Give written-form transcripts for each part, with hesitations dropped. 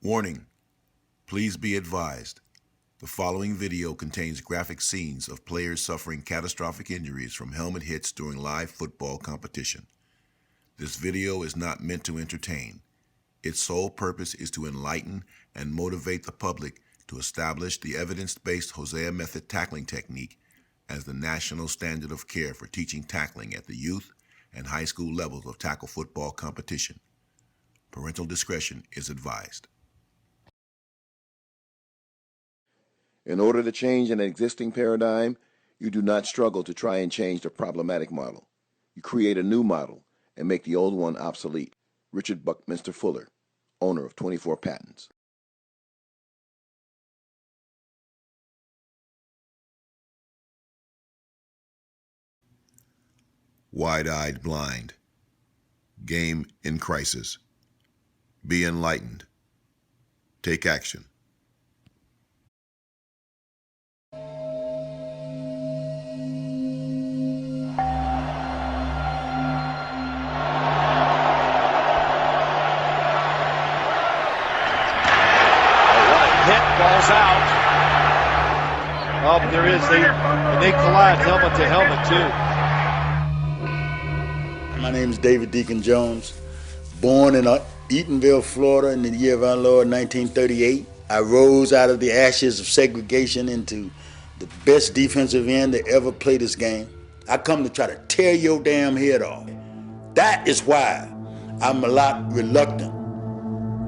Warning, please be advised. The following video contains graphic scenes of players suffering catastrophic injuries from helmet hits during live football competition. This video is not meant to entertain. Its sole purpose is to enlighten and motivate the public to establish the evidence-based Hosea Method tackling technique as the national standard of care for teaching tackling at the youth and high school levels of tackle football competition. Parental discretion is advised. In order to change an existing paradigm, you do not struggle to try and change the problematic model. You create a new model and make the old one obsolete. Richard Buckminster Fuller, owner of 24 Patents. Wide-eyed blind. Game in crisis. Be enlightened. Take action. Ball's out. Oh, there is. They collide helmet to helmet, too. My name is David Deacon Jones. Born in Eatonville, Florida in the year of our Lord, 1938. I rose out of the ashes of segregation into the best defensive end to ever play this game. I come to try to tear your damn head off. That is why I'm a lot reluctant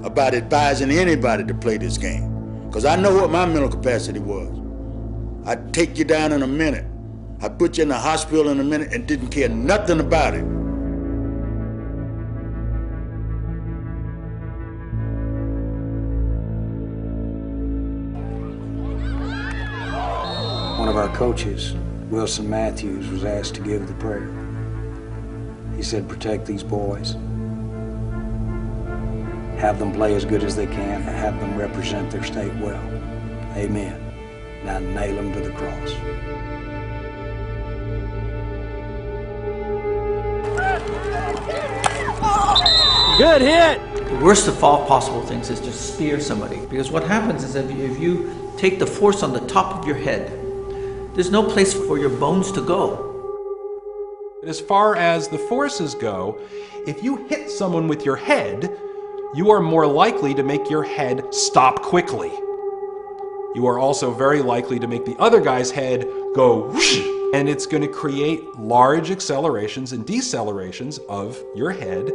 about advising anybody to play this game. Because I know what my mental capacity was. I'd take you down in a minute. I'd put you in the hospital in a minute and didn't care nothing about it. One of our coaches, Wilson Matthews, was asked to give the prayer. He said, protect these boys. Have them play as good as they can, and have them represent their state well. Amen. Now nail them to the cross. Good hit! The worst of all possible things is to spear somebody, because what happens is that if you take the force on the top of your head, there's no place for your bones to go. As far as the forces go, if you hit someone with your head, you are more likely to make your head stop quickly. You are also very likely to make the other guy's head go whoosh, and it's going to create large accelerations and decelerations of your head,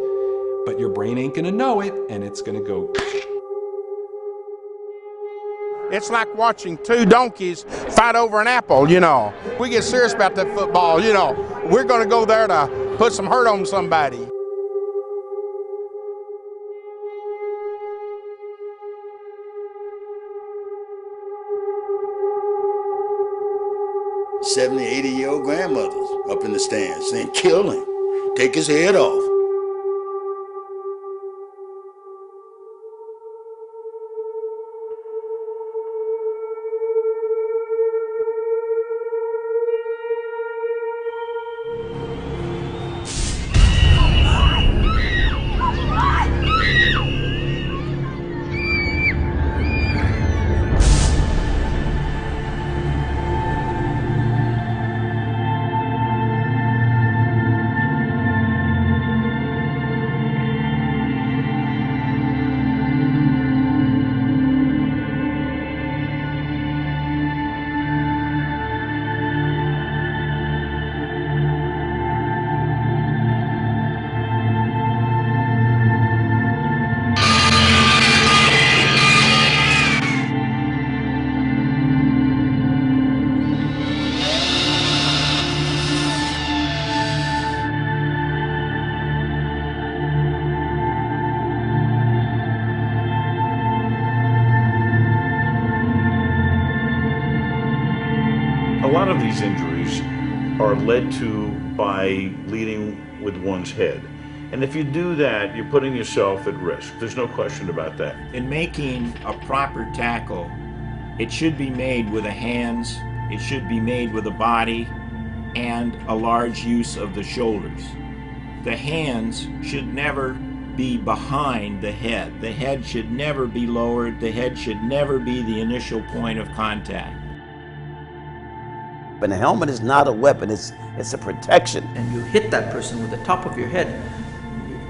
but your brain ain't going to know it, and it's going to go whoosh. It's like watching two donkeys fight over an apple, you know. We get serious about that football, you know. We're going to go there to put some hurt on somebody. '70, 80-year-old grandmothers up in the stands saying, kill him, take his head off. A lot of these injuries are led to by leading with one's head. And if you do that, you're putting yourself at risk. There's no question about that. In making a proper tackle, it should be made with the hands, it should be made with the body, and a large use of the shoulders. The hands should never be behind the head. The head should never be lowered. The head should never be the initial point of contact. But a helmet is not a weapon, it's a protection. And you hit that person with the top of your head,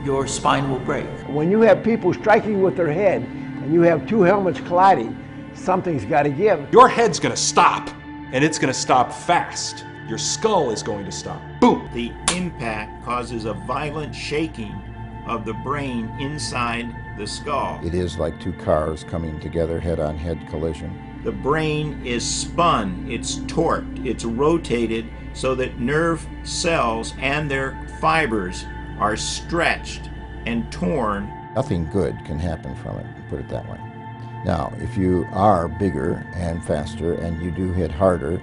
your spine will break. When you have people striking with their head and you have two helmets colliding, something's got to give. Your head's gonna stop, and it's gonna stop fast. Your skull is going to stop. Boom! The impact causes a violent shaking of the brain inside the skull. It is like two cars coming together, head-on-head collision. The brain is spun, it's torqued, it's rotated so that nerve cells and their fibers are stretched and torn. Nothing good can happen from it, put it that way. Now, if you are bigger and faster and you do hit harder,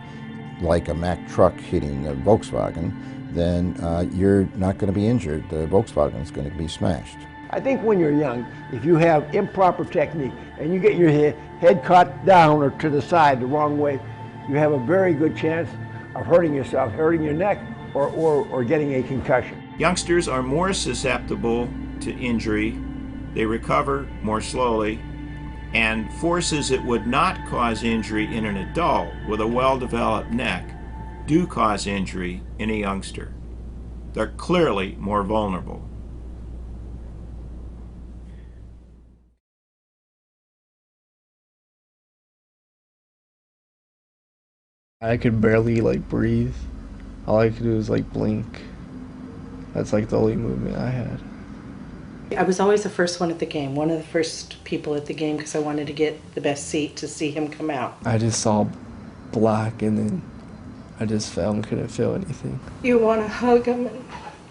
like a Mack truck hitting a Volkswagen, then you're not going to be injured. The Volkswagen is going to be smashed. I think when you're young, if you have improper technique and you get your head caught down or to the side the wrong way, you have a very good chance of hurting yourself, hurting your neck, or getting a concussion. Youngsters are more susceptible to injury. They recover more slowly, and forces that would not cause injury in an adult with a well-developed neck do cause injury in a youngster. They're clearly more vulnerable. I could barely breathe. All I could do was blink. That's the only movement I had. I was always the first one at the game, one of the first people at the game, because I wanted to get the best seat to see him come out. I just saw black and then I just fell and couldn't feel anything. You want to hug him and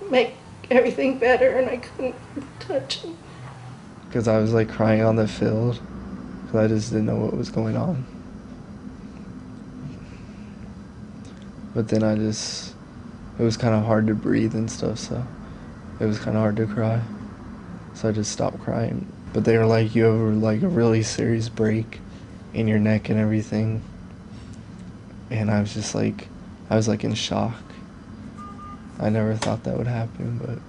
make everything better, and I couldn't touch him. Because I was crying on the field because I just didn't know what was going on. But then it was kind of hard to breathe and stuff, so it was kind of hard to cry. So I just stopped crying. But they were you have a really serious break in your neck and everything. And I was just I was in shock. I never thought that would happen, but.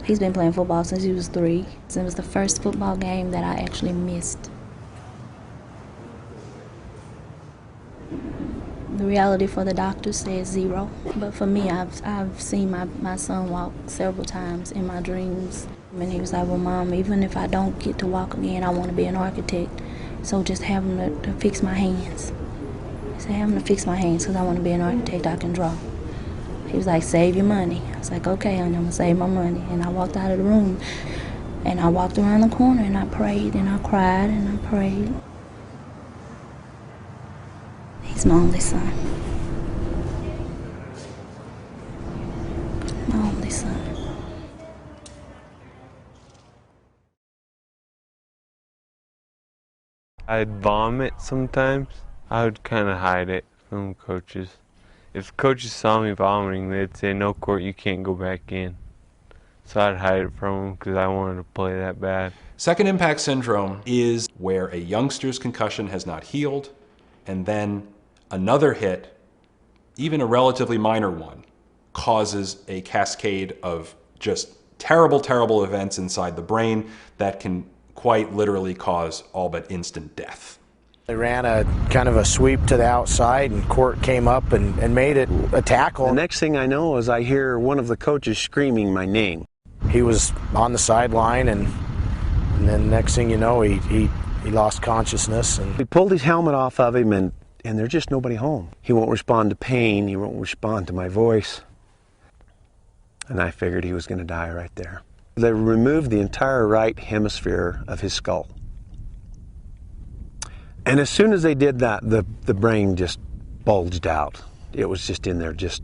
He's been playing football since he was 3. It was the first football game that I actually missed. The reality for the doctor says 0, but for me, I've seen my son walk several times in my dreams. And he was like, well, Mom, even if I don't get to walk again, I want to be an architect. So just have him to fix my hands. He said, have him to fix my hands because I want to be an architect, I can draw. He was like, save your money. I was like, okay, honey, I'm going to save my money. And I walked out of the room, and I walked around the corner, and I prayed, and I cried, and I prayed. He's my only son. My only son. I'd vomit sometimes. I would kind of hide it from coaches. If coaches saw me vomiting, they'd say, no, Court, you can't go back in. So I'd hide it from them because I wanted to play that bad. Second impact syndrome is where a youngster's concussion has not healed, and then another hit, even a relatively minor one, causes a cascade of just terrible, terrible events inside the brain that can quite literally cause all but instant death. They ran a kind of a sweep to the outside, and Court came up and made it a tackle. The next thing I know is I hear one of the coaches screaming my name. He was on the sideline, and then next thing you know, he lost consciousness. And we pulled his helmet off of him, and there's just nobody home. He won't respond to pain. He won't respond to my voice. And I figured he was going to die right there. They removed the entire right hemisphere of his skull. And as soon as they did that, the brain just bulged out. It was just in there just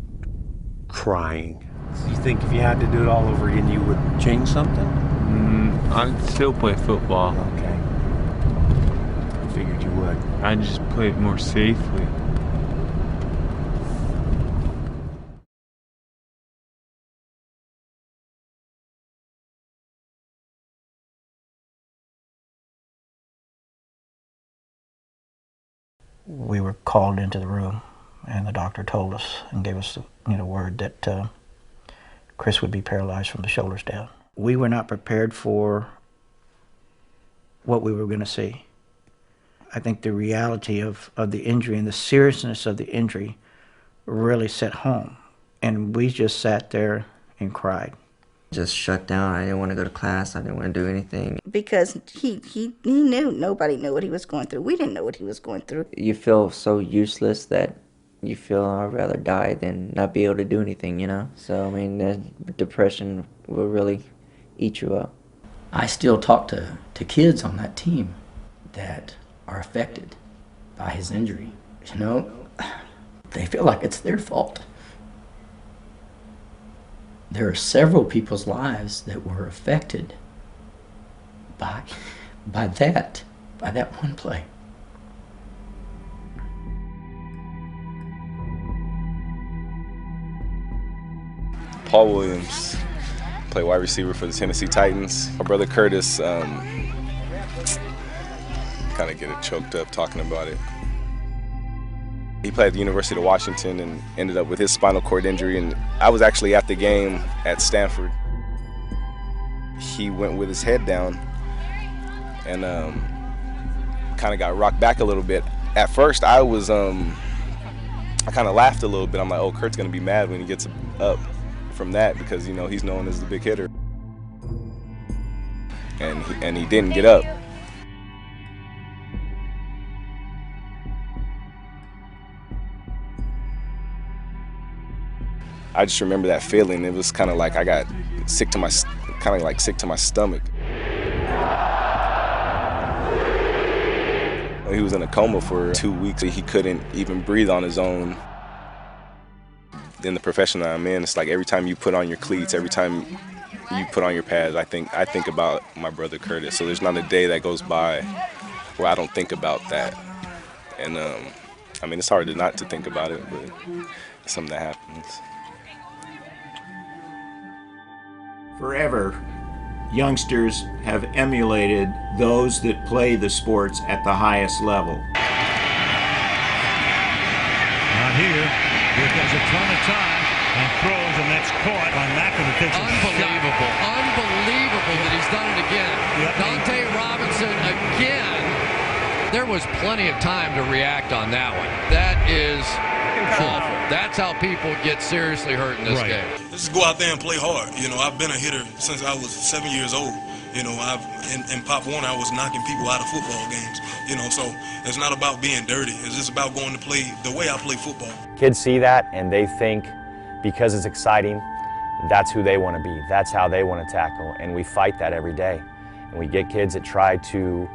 crying. You think if you had to do it all over again, you would change something? I'd still play football. Okay. I figured you would. I'd just play it more safely. we were called into the room, and the doctor told us and gave us word that Chris would be paralyzed from the shoulders down. We were not prepared for what we were going to see. I think the reality of the injury and the seriousness of the injury really set home, and we just sat there and cried. Just shut down. I didn't want to go to class. I didn't want to do anything. Because he knew, nobody knew what he was going through. We didn't know what he was going through. You feel so useless that you feel I'd rather die than not be able to do anything, you know? So, I mean, the depression will really eat you up. I still talk to kids on that team that are affected by his injury. You know, they feel like it's their fault. There are several people's lives that were affected by that one play. Paul Williams, play wide receiver for the Tennessee Titans. My brother Curtis, kind of get it choked up talking about it. He played at the University of Washington and ended up with his spinal cord injury, and I was actually at the game at Stanford. He went with his head down and kind of got rocked back a little bit. At first, I kind of laughed a little bit. I'm like, oh, Kurt's gonna be mad when he gets up from that because, you know, he's known as the big hitter. And he didn't get up. I just remember that feeling. It was kind of like I got sick to my stomach. He was in a coma for 2 weeks. He couldn't even breathe on his own. In the profession that I'm in, it's like every time you put on your cleats, every time you put on your pads, I think about my brother Curtis. So there's not a day that goes by where I don't think about that. And I mean, it's hard not to think about it, but it's something that happens. Forever, youngsters have emulated those that play the sports at the highest level. Not here. Here comes a ton of time and throws, and that's caught on Mackin, who takes a Unbelievable. Unbelievable that he's done it again. Yep. Dante Robinson again. There was plenty of time to react on that one. That is awful. That's how people get seriously hurt in this game. Just go out there and play hard. You know, I've been a hitter since I was 7 years old. You know, in Pop Warner, I was knocking people out of football games. You know, so it's not about being dirty. It's just about going to play the way I play football. Kids see that and they think because it's exciting, that's who they want to be. That's how they want to tackle. And we fight that every day. And we get kids that try to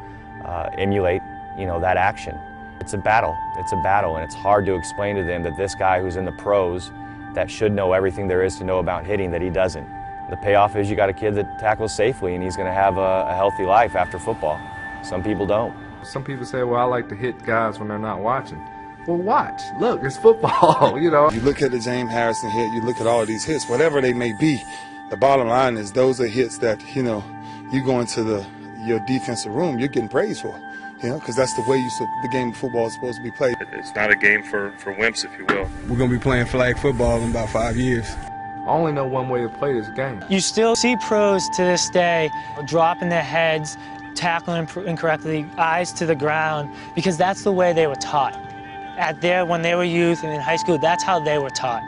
emulate, you know, that action. It's a battle. It's a battle, and it's hard to explain to them that this guy who's in the pros that should know everything there is to know about hitting, that he doesn't. The payoff is you got a kid that tackles safely, and he's going to have a healthy life after football. Some people don't. Some people say, well, I like to hit guys when they're not watching. Well, watch. Look, it's football, you know. You look at the James Harrison hit, you look at all these hits, whatever they may be, the bottom line is those are hits that, you know, you go into your defensive room, you're getting praised for. You know, because that's the way the game of football is supposed to be played. It's not a game for wimps, if you will. We're going to be playing flag football in about 5 years. I only know one way to play this game. You still see pros to this day dropping their heads, tackling incorrectly, eyes to the ground, because that's the way they were taught. When they were youth and in high school, that's how they were taught.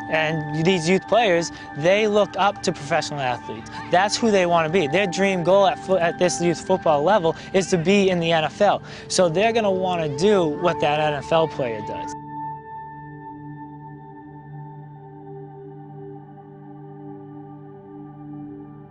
And these youth players, they look up to professional athletes. That's who they want to be. Their dream goal at this youth football level is to be in the NFL. So they're going to want to do what that NFL player does.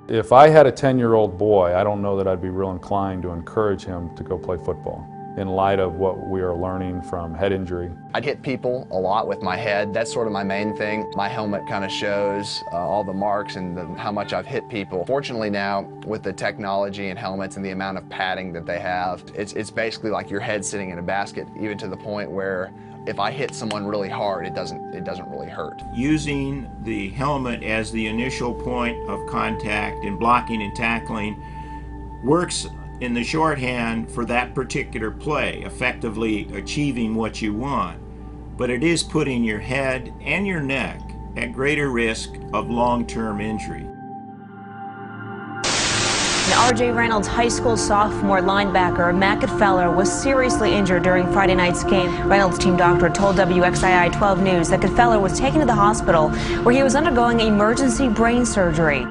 If I had a 10-year-old boy, I don't know that I'd be real inclined to encourage him to go play football in light of what we are learning from head injury. I'd hit people a lot with my head. That's sort of my main thing. My helmet kind of shows all the marks and how much I've hit people. Fortunately now, with the technology and helmets and the amount of padding that they have, it's basically like your head sitting in a basket, even to the point where if I hit someone really hard, it doesn't really hurt. Using the helmet as the initial point of contact in blocking and tackling works in the shorthand for that particular play, effectively achieving what you want, but it is putting your head and your neck at greater risk of long-term injury. R.J. Reynolds High School sophomore linebacker Matt Goodfeller was seriously injured during Friday night's game. Reynolds' team doctor told WXII 12 News that Goodfeller was taken to the hospital where he was undergoing emergency brain surgery.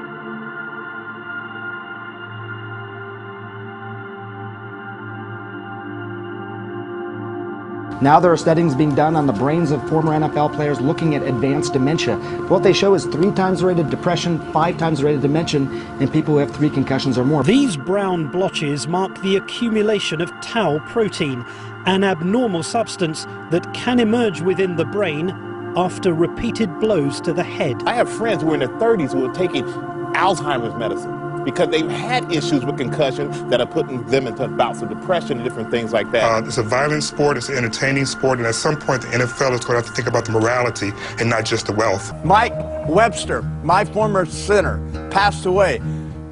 Now there are studies being done on the brains of former NFL players looking at advanced dementia. What they show is 3 times the rate of depression, 5 times the rate of dementia in people who have 3 concussions or more. These brown blotches mark the accumulation of tau protein, an abnormal substance that can emerge within the brain after repeated blows to the head. I have friends who are in their 30s who are taking Alzheimer's medicine because they've had issues with concussion that are putting them into bouts of depression and different things like that. It's a violent sport, it's an entertaining sport, and at some point the NFL is going to have to think about the morality and not just the wealth. Mike Webster, my former center, passed away.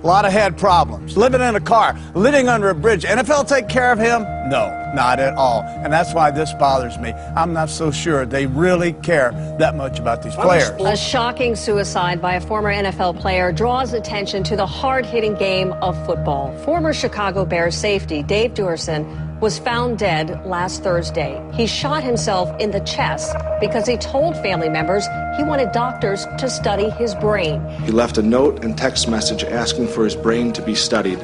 A lot of head problems. Living in a car, living under a bridge. NFL take care of him? No, not at all. And that's why this bothers me. I'm not so sure they really care that much about these players. A shocking suicide by a former NFL player draws attention to the hard-hitting game of football. Former Chicago Bears safety Dave Duerson was found dead last Thursday. He shot himself in the chest because he told family members he wanted doctors to study his brain. He left a note and text message asking for his brain to be studied,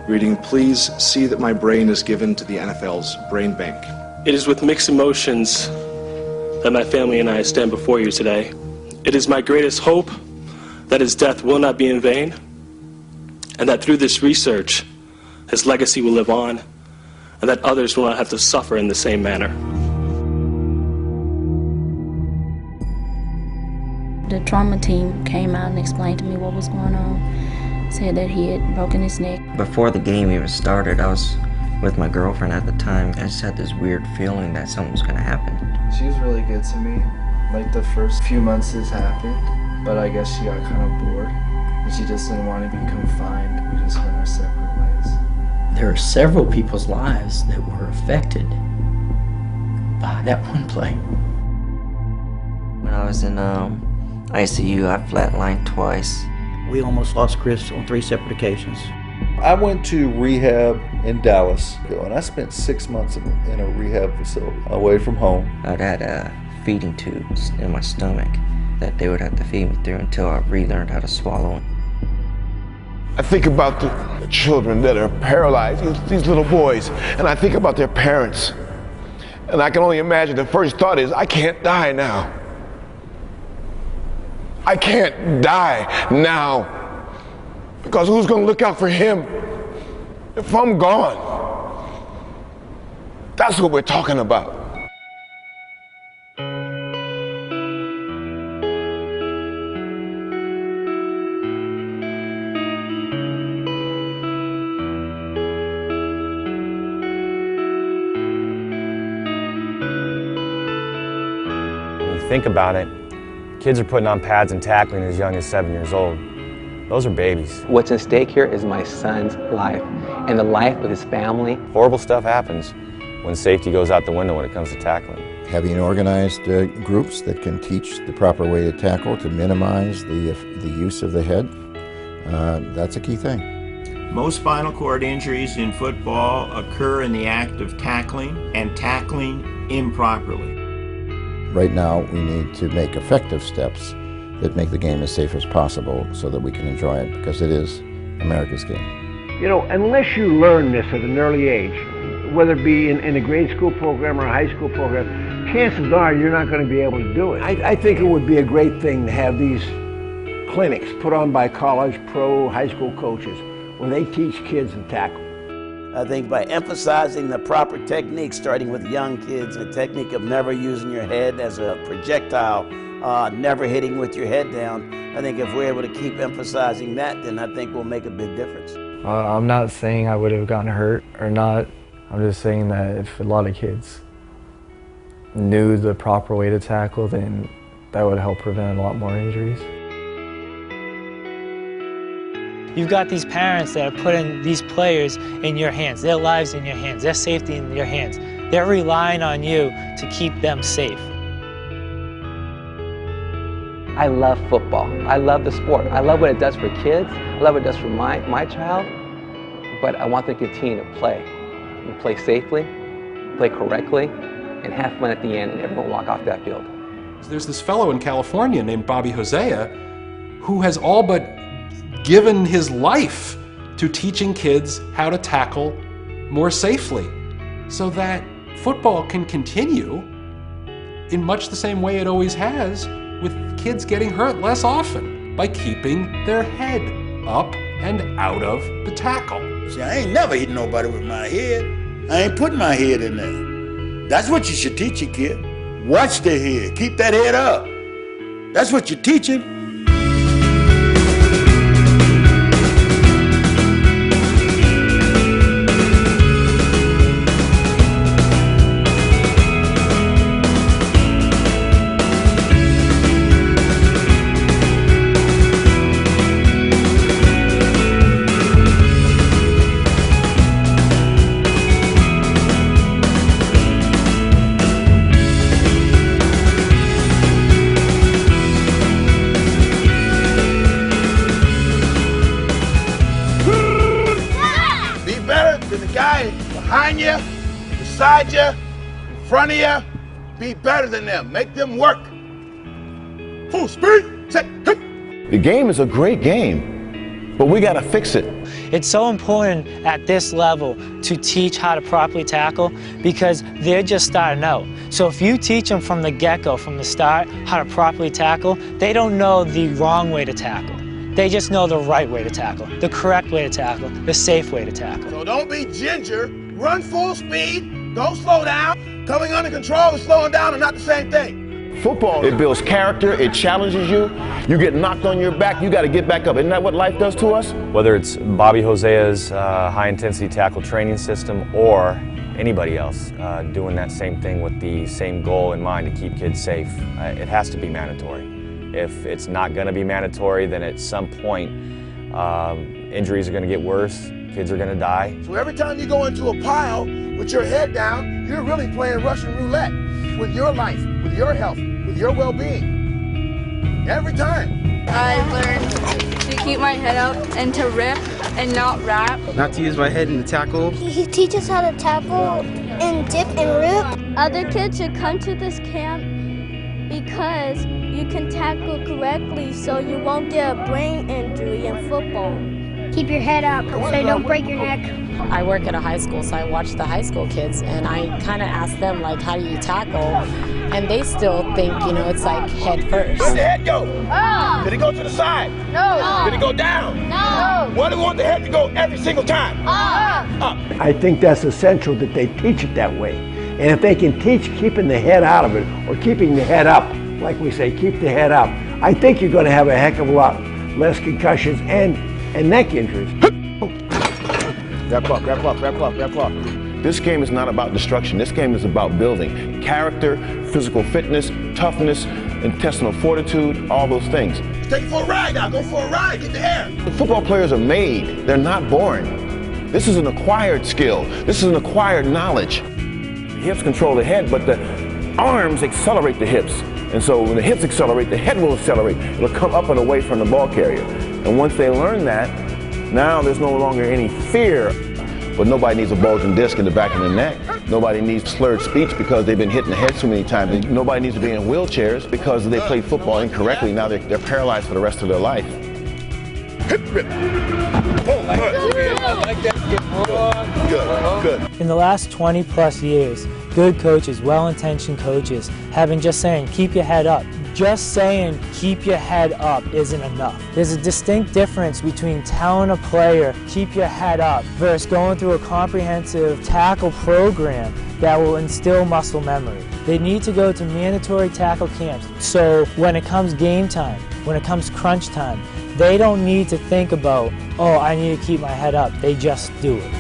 reading, "Please see that my brain is given to the NFL's brain bank." It is with mixed emotions that my family and I stand before you today. It is my greatest hope that his death will not be in vain, and that through this research, his legacy will live on, and that others will not have to suffer in the same manner. The trauma team came out and explained to me what was going on. Said that he had broken his neck. Before the game even started, I was with my girlfriend at the time. I just had this weird feeling that something was going to happen. She was really good to me. Like the first few months this happened, but I guess she got kind of bored and she just didn't want to be confined. We just went our separate ways. There are several people's lives that were affected by that one play. When I was in ICU, I flatlined twice. We almost lost Chris on 3 separate occasions. I went to rehab in Dallas, and I spent 6 months in a rehab facility away from home. I'd had feeding tubes in my stomach that they would have to feed me through until I relearned how to swallow. I think about the children that are paralyzed, these little boys, and I think about their parents. And I can only imagine the first thought is, I can't die now. I can't die now. Because who's going to look out for him if I'm gone? That's what we're talking about. Think about it, kids are putting on pads and tackling as young as 7 years old. Those are babies. What's at stake here is my son's life and the life of his family. Horrible stuff happens when safety goes out the window when it comes to tackling. Having organized groups that can teach the proper way to tackle to minimize the use of the head, that's a key thing. Most spinal cord injuries in football occur in the act of tackling and tackling improperly. Right now, we need to make effective steps that make the game as safe as possible so that we can enjoy it, because it is America's game. You know, unless you learn this at an early age, whether it be in a grade school program or a high school program, chances are you're not going to be able to do it. I think it would be a great thing to have these clinics put on by college, pro, high school coaches where they teach kids to tackle. I think by emphasizing the proper technique, starting with young kids, the technique of never using your head as a projectile, never hitting with your head down, I think if we're able to keep emphasizing that, then I think we'll make a big difference. I'm not saying I would have gotten hurt or not. I'm just saying that if a lot of kids knew the proper way to tackle, then that would help prevent a lot more injuries. You've got these parents that are putting these players in your hands, their lives in your hands, their safety in your hands. They're relying on you to keep them safe. I love football. I love the sport. I love what it does for kids. I love what it does for my child. But I want them to continue to play. And play safely, play correctly, and have fun at the end, and everyone walk off that field. There's this fellow in California named Bobby Hosea who has all but given his life to teaching kids how to tackle more safely so that football can continue in much the same way it always has, with kids getting hurt less often by keeping their head up and out of the tackle. See, I ain't never hit nobody with my head. I ain't putting my head in there. That's what you should teach your kid. Watch their head. Keep that head up. That's what you're teaching. Behind you, beside you, in front of you, be better than them. Make them work. Full speed, set, hit. The game is a great game, but we got to fix it. It's so important at this level to teach how to properly tackle because they're just starting out. So if you teach them from the get-go, from the start, how to properly tackle, they don't know the wrong way to tackle. They just know the right way to tackle, the correct way to tackle, the safe way to tackle. So don't be ginger, run full speed, don't slow down. Coming under control and slowing down are not the same thing. Football, it builds character, it challenges you. You get knocked on your back, you got to get back up. Isn't that what life does to us? Whether it's Bobby Hosea's high-intensity tackle training system or anybody else doing that same thing with the same goal in mind to keep kids safe, it has to be mandatory. If it's not going to be mandatory, then at some point injuries are going to get worse, kids are going to die. So every time you go into a pile with your head down, you're really playing Russian roulette with your life, with your health, with your well-being. Every time. I learned to keep my head up and to rip and not wrap. Not to use my head in the tackle. He teaches how to tackle and dip and rip. Other kids should come to this camp because you can tackle correctly so you won't get a brain injury in football. Keep your head up so you don't break your neck. I work at a high school, so I watch the high school kids, and I kind of ask them, like, how do you tackle? And they still think, you know, it's like head first. Where'd the head go? Did it go to the side? No. Did it go down? No. Where do we want the head to go every single time? Up. I think that's essential that they teach it that way. And if they can teach keeping the head out of it or keeping the head up, like we say, keep the head up, I think you're going to have a heck of a lot less concussions and neck injuries. Wrap up, wrap up, wrap up, wrap up. This game is not about destruction. This game is about building character, physical fitness, toughness, intestinal fortitude, all those things. Take it for a ride now. Go for a ride. Get the hair. Football players are made. They're not born. This is an acquired skill. This is an acquired knowledge. The hips control the head, but the arms accelerate the hips. And so when the hips accelerate, the head will accelerate. It'll come up and away from the ball carrier. And once they learn that, now there's no longer any fear. But nobody needs a bulging disc in the back of the neck. Nobody needs slurred speech because they've been hit in the head so many times. Nobody needs to be in wheelchairs because they played football incorrectly. Now they're paralyzed for the rest of their life. Hip rip. Good. In the last 20 plus years, good coaches, well-intentioned coaches have been just saying, keep your head up. Just saying, keep your head up isn't enough. There's a distinct difference between telling a player, keep your head up, versus going through a comprehensive tackle program that will instill muscle memory. They need to go to mandatory tackle camps. So when it comes game time, when it comes crunch time, they don't need to think about, oh, I need to keep my head up. They just do it.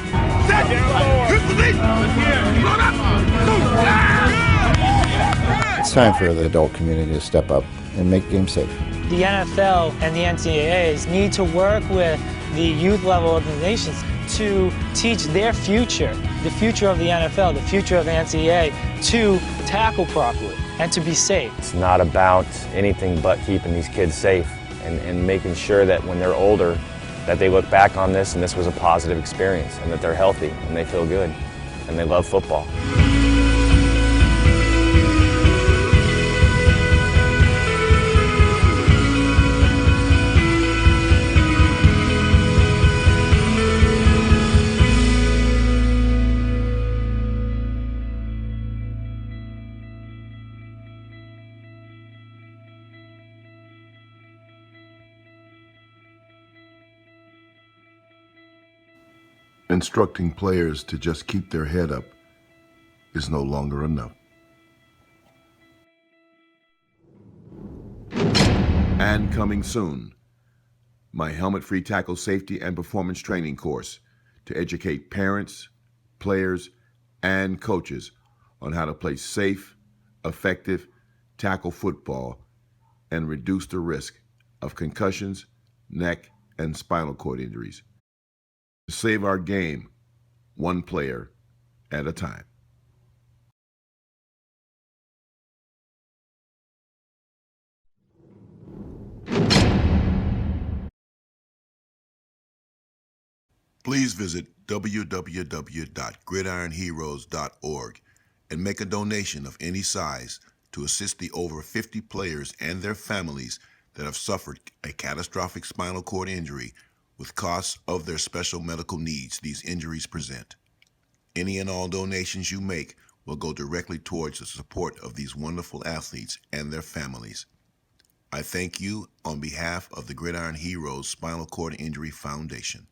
It's time for the adult community to step up and make games safe. The NFL and the NCAAs need to work with the youth level organizations to teach their future, the future of the NFL, the future of the NCAA, to tackle properly and to be safe. It's not about anything but keeping these kids safe and making sure that when they're older, that they look back on this and this was a positive experience and that they're healthy and they feel good and they love football. Instructing players to just keep their head up is no longer enough. And coming soon, my helmet-free tackle safety and performance training course to educate parents, players, and coaches on how to play safe, effective tackle football and reduce the risk of concussions, neck, and spinal cord injuries. To save our game, one player at a time. Please visit www.gridironheroes.org and make a donation of any size to assist the over 50 players and their families that have suffered a catastrophic spinal cord injury with costs of their special medical needs these injuries present. Any and all donations you make will go directly towards the support of these wonderful athletes and their families. I thank you on behalf of the Gridiron Heroes Spinal Cord Injury Foundation.